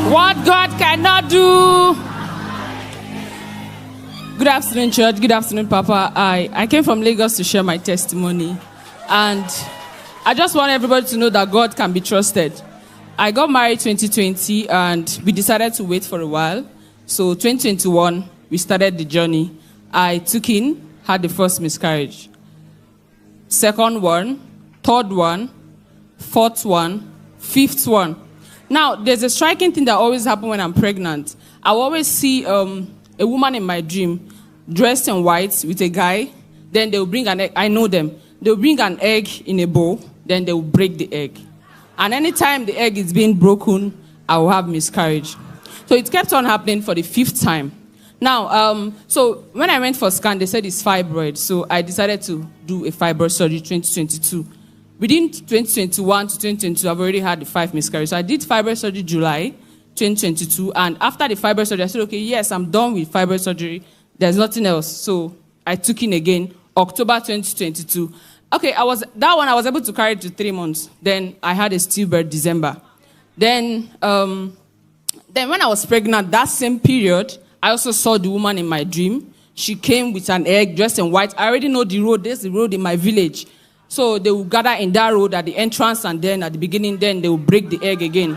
What God cannot do. Good afternoon, church. Good afternoon, Papa. I came from Lagos to share my testimony. And I just want everybody to know that God can be trusted. I got married 2020 and we decided to wait for a while. So 2021, we started the journey. I took in, had the first miscarriage. Second one, third one, fourth one, fifth one. Now, there's a striking thing that always happens when I'm pregnant. I always see a woman in my dream dressed in white with a guy. Then they'll bring an egg. I know them. They'll bring an egg in a bowl. Then they'll break the egg. And anytime the egg is being broken, I will have miscarriage. So it kept on happening for the fifth time. Now, so when I went for scan, they said it's fibroid. So I decided to do a fibroid surgery 2022. Within 2021 to 2022, I've already had the 5 miscarriages. So I did fibroid surgery July 2022. And after the fibroid surgery, I said, okay, yes, I'm done with fibroid surgery. There's nothing else. So I took in again, October 2022. Okay, I was able to carry it to 3 months. Then I had a stillbirth December. Then when I was pregnant, that same period, I also saw the woman in my dream. She came with an egg dressed in white. I already know the road. There's the road in my village. So they will gather in that road at the entrance, and then at the beginning, then they will break the egg again.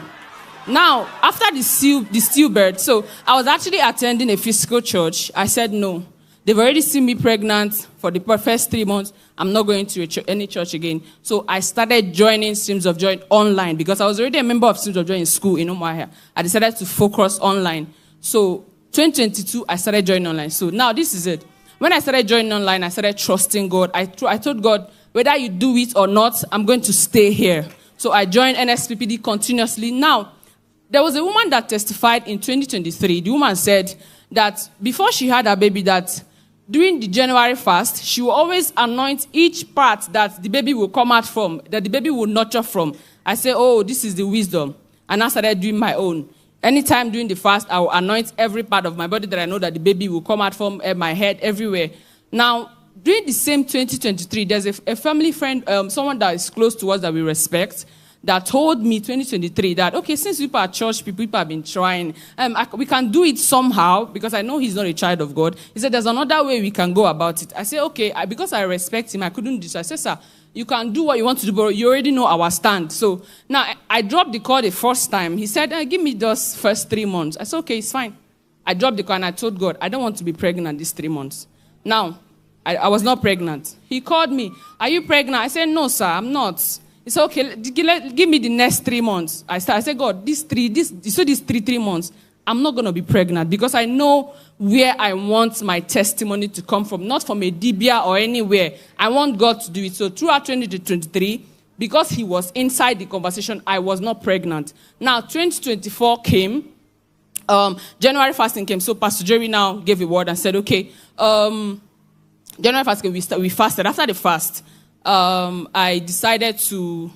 Now, after the stillbirth, so I was actually attending a physical church. I said no. They've already seen me pregnant for the first 3 months. I'm not going to any church again. So I started joining Streams of Joy online because I was already a member of Streams of Joy in school in Umuahia. I decided to focus online. So 2022, I started joining online. So now this is it. When I started joining online, I started trusting God. I told God, whether you do it or not, I'm going to stay here. So I joined NSPPD continuously. Now, there was a woman that testified in 2023. The woman said that before she had her baby, that during the January fast, she will always anoint each part that the baby will come out from, that the baby will nurture from. I said, oh, this is the wisdom. And I started doing my own. Anytime during the fast, I will anoint every part of my body that I know that the baby will come out from, my head, everywhere. Now, during the same 2023, there's a family friend, someone that is close to us that we respect, that told me 2023 that, okay, since people are church people have been trying, we can do it somehow, because I know he's not a child of God. He said, there's another way we can go about it. I said, okay, because I respect him, I couldn't do so. I said, sir, you can do what you want to do, but you already know our stand. So now I dropped the call the first time. He said, give me those first 3 months. I said, okay, it's fine. I dropped the call and I told God, I don't want to be pregnant these 3 months. Now, I was not pregnant. He called me, are you pregnant? I said, no, sir, I'm not. He said, okay, give me the next 3 months. I said, God, these 3 months, I'm not going to be pregnant because I know where I want my testimony to come from, not from a dibia or anywhere. I want God to do it. So throughout 2023, because he was inside the conversation, I was not pregnant. Now, 2024 came. January fasting came. So Pastor Jerry now gave a word and said, okay, January fasting, we fasted. After the fast, I decided to,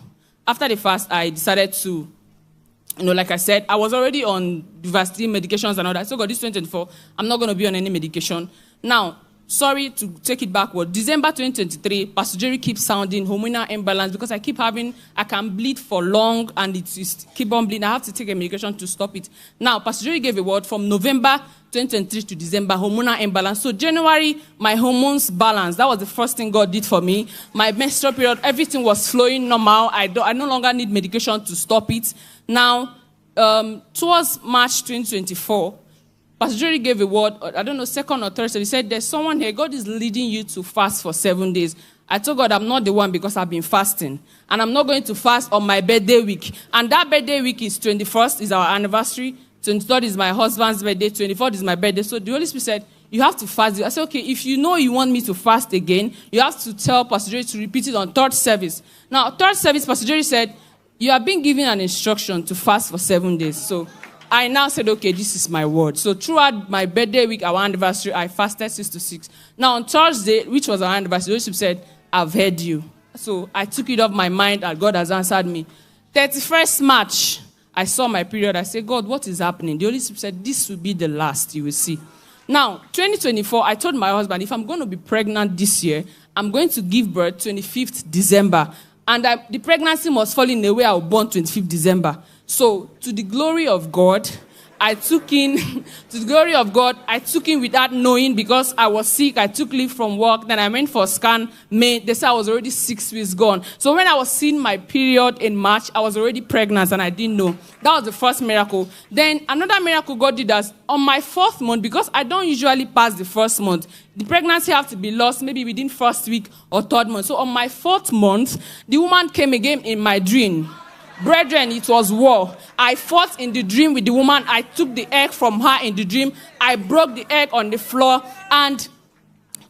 like I said, I was already on university medications and all that. So God, this 2024, I'm not going to be on any medication. Now, sorry to take it backward. December 2023, Pastor Jerry keeps sounding hormonal imbalance because I can bleed for long and it is keep on bleeding. I have to take a medication to stop it. Now, Pastor Jerry gave a word from November 2023 to December, hormonal imbalance. So January, my hormones balanced. That was the first thing God did for me. My menstrual period, everything was flowing normal. I no longer need medication to stop it. Now, towards March 2024, Pastor Jerry gave a word, I don't know, second or third, so he said, there's someone here, God is leading you to fast for 7 days. I told God I'm not the one because I've been fasting. And I'm not going to fast on my birthday week. And that birthday week is 21st, is our anniversary. 23rd is my husband's birthday. 24th is my birthday. So the Holy Spirit said, you have to fast. I said, okay, if you know you want me to fast again, you have to tell Pastor Jerry to repeat it on third service. Now, third service, Pastor Jerry said, you have been given an instruction to fast for 7 days. So I now said, okay, this is my word. So throughout my birthday week, our anniversary, I fasted 6 to 6. Now on Thursday, which was our anniversary, the Holy Spirit said, I've heard you. So I took it off my mind and God has answered me. 31st March, I saw my period. I said, God, what is happening? The Holy Spirit said, this will be the last you will see. Now, 2024, I told my husband, if I'm going to be pregnant this year, I'm going to give birth 25th December. And the pregnancy must fall in a way I was born 25th December. So, to the glory of God, I took in, to the glory of God, I took in without knowing because I was sick. I took leave from work. Then I went for a scan. They said I was already 6 weeks gone. So when I was seeing my period in March, I was already pregnant and I didn't know. That was the first miracle. Then another miracle God did us on my 4th month, because I don't usually pass the 1st month. The pregnancy has to be lost maybe within 1st week or 3rd month. So on my 4th month, the woman came again in my dream. Brethren, it was war. I fought in the dream with the woman. I took the egg from her in the dream. I broke the egg on the floor. And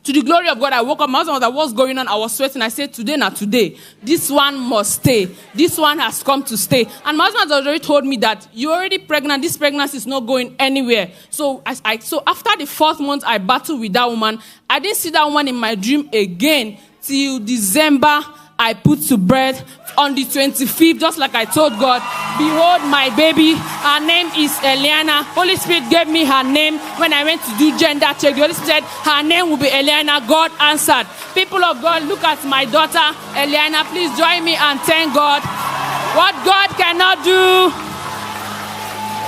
to the glory of God, I woke up. My husband was like, what's going on? I was sweating. I said, today, not today. This one must stay. This one has come to stay. And my husband already told me that you're already pregnant. This pregnancy is not going anywhere. So so after the 4th month, I battled with that woman. I didn't see that woman in my dream again till December. I put to bed on the 25th, just like I told God, behold my baby, her name is Eliana. Holy Spirit gave me her name when I went to do gender check. The Holy Spirit said, her name will be Eliana. God answered. People of God, look at my daughter, Eliana. Please join me and thank God. What God cannot do,